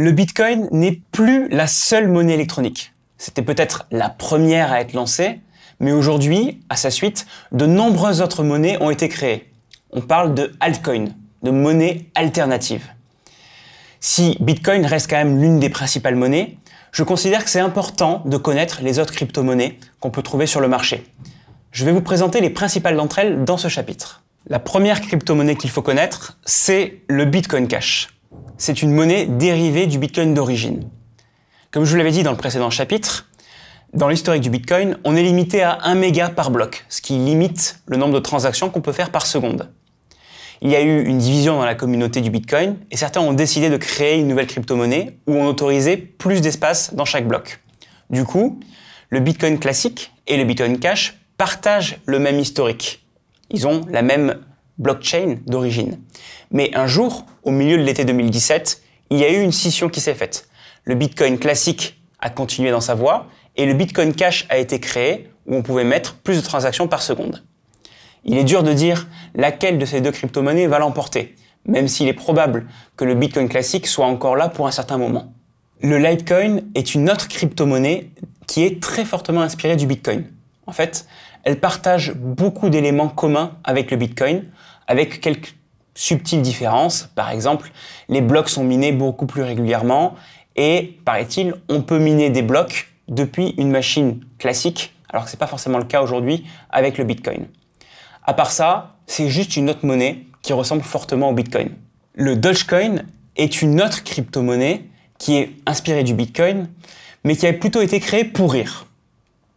Le Bitcoin n'est plus la seule monnaie électronique. C'était peut-être la première à être lancée, mais aujourd'hui, à sa suite, de nombreuses autres monnaies ont été créées. On parle de altcoins, de monnaies alternatives. Si Bitcoin reste quand même l'une des principales monnaies, je considère que c'est important de connaître les autres crypto-monnaies qu'on peut trouver sur le marché. Je vais vous présenter les principales d'entre elles dans ce chapitre. La première crypto-monnaie qu'il faut connaître, c'est le Bitcoin Cash. C'est une monnaie dérivée du Bitcoin d'origine. Comme je vous l'avais dit dans le précédent chapitre, dans l'historique du Bitcoin, on est limité à 1 méga par bloc, ce qui limite le nombre de transactions qu'on peut faire par seconde. Il y a eu une division dans la communauté du Bitcoin et certains ont décidé de créer une nouvelle crypto-monnaie où on autorisait plus d'espace dans chaque bloc. Du coup, le Bitcoin classique et le Bitcoin Cash partagent le même historique. Ils ont la même blockchain d'origine. Mais un jour, au milieu de l'été 2017, il y a eu une scission qui s'est faite. Le Bitcoin classique a continué dans sa voie et le Bitcoin Cash a été créé où on pouvait mettre plus de transactions par seconde. Il est dur de dire laquelle de ces deux crypto-monnaies va l'emporter, même s'il est probable que le Bitcoin classique soit encore là pour un certain moment. Le Litecoin est une autre crypto-monnaie qui est très fortement inspirée du Bitcoin. En fait, elle partage beaucoup d'éléments communs avec le Bitcoin, avec quelques subtiles différences. Par exemple, les blocs sont minés beaucoup plus régulièrement et, paraît-il, on peut miner des blocs depuis une machine classique, alors que ce n'est pas forcément le cas aujourd'hui avec le Bitcoin. À part ça, c'est juste une autre monnaie qui ressemble fortement au Bitcoin. Le Dogecoin est une autre crypto-monnaie qui est inspirée du Bitcoin, mais qui a plutôt été créée pour rire.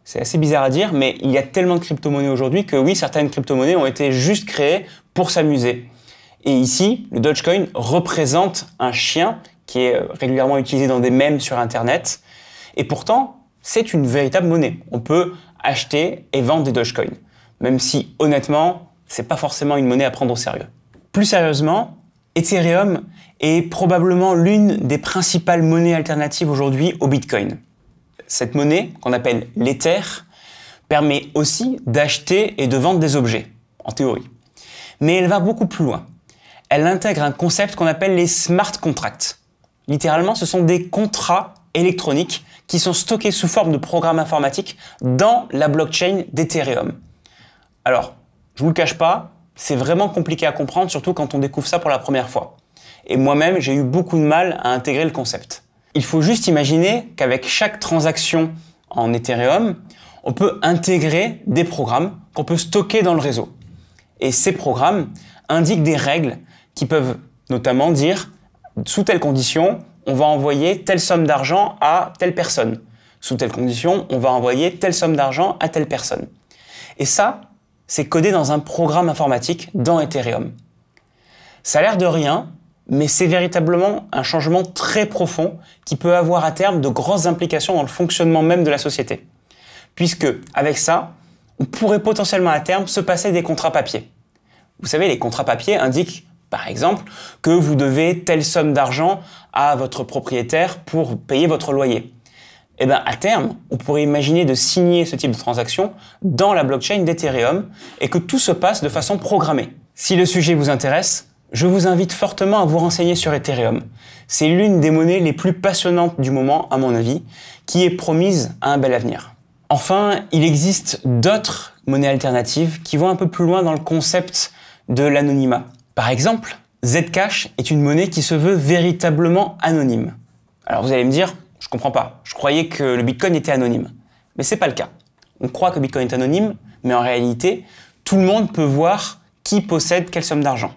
C'est assez bizarre à dire, mais il y a tellement de crypto-monnaies aujourd'hui que oui, certaines crypto-monnaies ont été juste créées pour s'amuser. Et ici, le Dogecoin représente un chien qui est régulièrement utilisé dans des mèmes sur Internet. Et pourtant, c'est une véritable monnaie. On peut acheter et vendre des Dogecoins. Même si, honnêtement, c'est pas forcément une monnaie à prendre au sérieux. Plus sérieusement, Ethereum est probablement l'une des principales monnaies alternatives aujourd'hui au Bitcoin. Cette monnaie, qu'on appelle l'Ether, permet aussi d'acheter et de vendre des objets, en théorie. Mais elle va beaucoup plus loin. Elle intègre un concept qu'on appelle les smart contracts. Littéralement, ce sont des contrats électroniques qui sont stockés sous forme de programmes informatiques dans la blockchain d'Ethereum. Alors, je vous le cache pas, c'est vraiment compliqué à comprendre, surtout quand on découvre ça pour la première fois. Et moi-même, j'ai eu beaucoup de mal à intégrer le concept. Il faut juste imaginer qu'avec chaque transaction en Ethereum, on peut intégrer des programmes qu'on peut stocker dans le réseau. Et ces programmes indiquent des règles qui peuvent notamment dire, sous telle condition, on va envoyer telle somme d'argent à telle personne. Sous telle condition, on va envoyer telle somme d'argent à telle personne. Et ça, c'est codé dans un programme informatique dans Ethereum. Ça a l'air de rien, mais c'est véritablement un changement très profond qui peut avoir à terme de grosses implications dans le fonctionnement même de la société. Puisque, avec ça, on pourrait potentiellement à terme se passer des contrats papier. Vous savez, les contrats papier indiquent, par exemple, que vous devez telle somme d'argent à votre propriétaire pour payer votre loyer. Eh bien, à terme, on pourrait imaginer de signer ce type de transaction dans la blockchain d'Ethereum et que tout se passe de façon programmée. Si le sujet vous intéresse, je vous invite fortement à vous renseigner sur Ethereum. C'est l'une des monnaies les plus passionnantes du moment, à mon avis, qui est promise à un bel avenir. Enfin, il existe d'autres monnaies alternatives qui vont un peu plus loin dans le concept de l'anonymat. Par exemple, Zcash est une monnaie qui se veut véritablement anonyme. Alors vous allez me dire, je comprends pas. Je croyais que le Bitcoin était anonyme. Mais c'est pas le cas. On croit que Bitcoin est anonyme, mais en réalité, tout le monde peut voir qui possède quelle somme d'argent.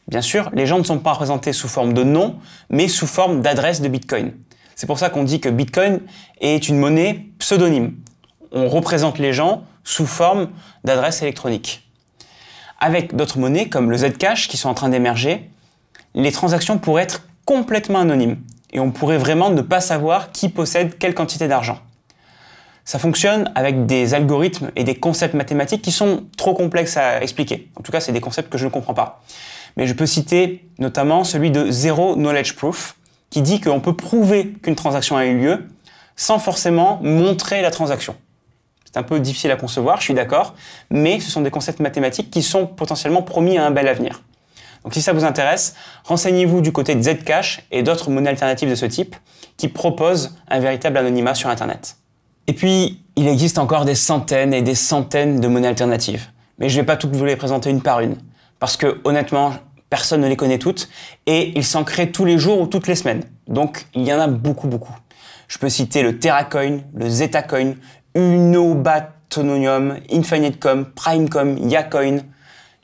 Bien sûr, les gens ne sont pas représentés sous forme de nom, mais sous forme d'adresse de Bitcoin. C'est pour ça qu'on dit que Bitcoin est une monnaie pseudonyme. On représente les gens sous forme d'adresse électronique. Avec d'autres monnaies, comme le Zcash, qui sont en train d'émerger, les transactions pourraient être complètement anonymes. Et on pourrait vraiment ne pas savoir qui possède quelle quantité d'argent. Ça fonctionne avec des algorithmes et des concepts mathématiques qui sont trop complexes à expliquer. En tout cas, c'est des concepts que je ne comprends pas. Mais je peux citer notamment celui de Zero Knowledge Proof, qui dit qu'on peut prouver qu'une transaction a eu lieu sans forcément montrer la transaction. C'est un peu difficile à concevoir, je suis d'accord, mais ce sont des concepts mathématiques qui sont potentiellement promis à un bel avenir. Donc si ça vous intéresse, renseignez-vous du côté de Zcash et d'autres monnaies alternatives de ce type qui proposent un véritable anonymat sur Internet. Et puis, il existe encore des centaines et des centaines de monnaies alternatives. Mais je ne vais pas toutes vous les présenter une par une. Parce que, honnêtement, personne ne les connaît toutes et ils s'en créent tous les jours ou toutes les semaines. Donc, il y en a beaucoup. Je peux citer le TerraCoin, le Zetacoin, Uno Batononium, Infinitecoin, Primecoin, Yacoin.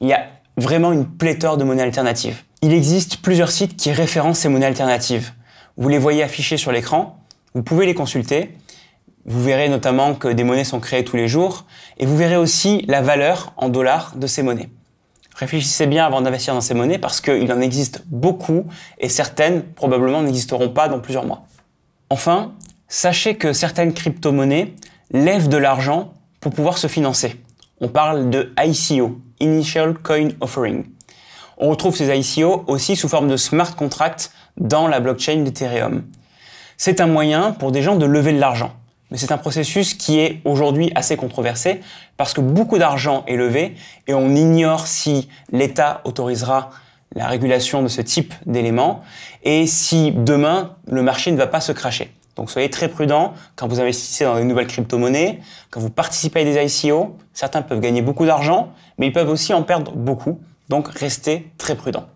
Il y a vraiment une pléthore de monnaies alternatives. Il existe plusieurs sites qui référencent ces monnaies alternatives. Vous les voyez affichées sur l'écran, vous pouvez les consulter. Vous verrez notamment que des monnaies sont créées tous les jours et vous verrez aussi la valeur en dollars de ces monnaies. Réfléchissez bien avant d'investir dans ces monnaies parce qu'il en existe beaucoup et certaines probablement n'existeront pas dans plusieurs mois. Enfin, sachez que certaines crypto-monnaies lèvent de l'argent pour pouvoir se financer. On parle de ICO, Initial Coin Offering. On retrouve ces ICO aussi sous forme de smart contracts dans la blockchain d'Ethereum. C'est un moyen pour des gens de lever de l'argent. Mais c'est un processus qui est aujourd'hui assez controversé parce que beaucoup d'argent est levé et on ignore si l'État autorisera la régulation de ce type d'éléments et si demain le marché ne va pas se crasher. Donc soyez très prudents quand vous investissez dans des nouvelles crypto-monnaies, quand vous participez à des ICO. Certains peuvent gagner beaucoup d'argent, mais ils peuvent aussi en perdre beaucoup. Donc restez très prudents.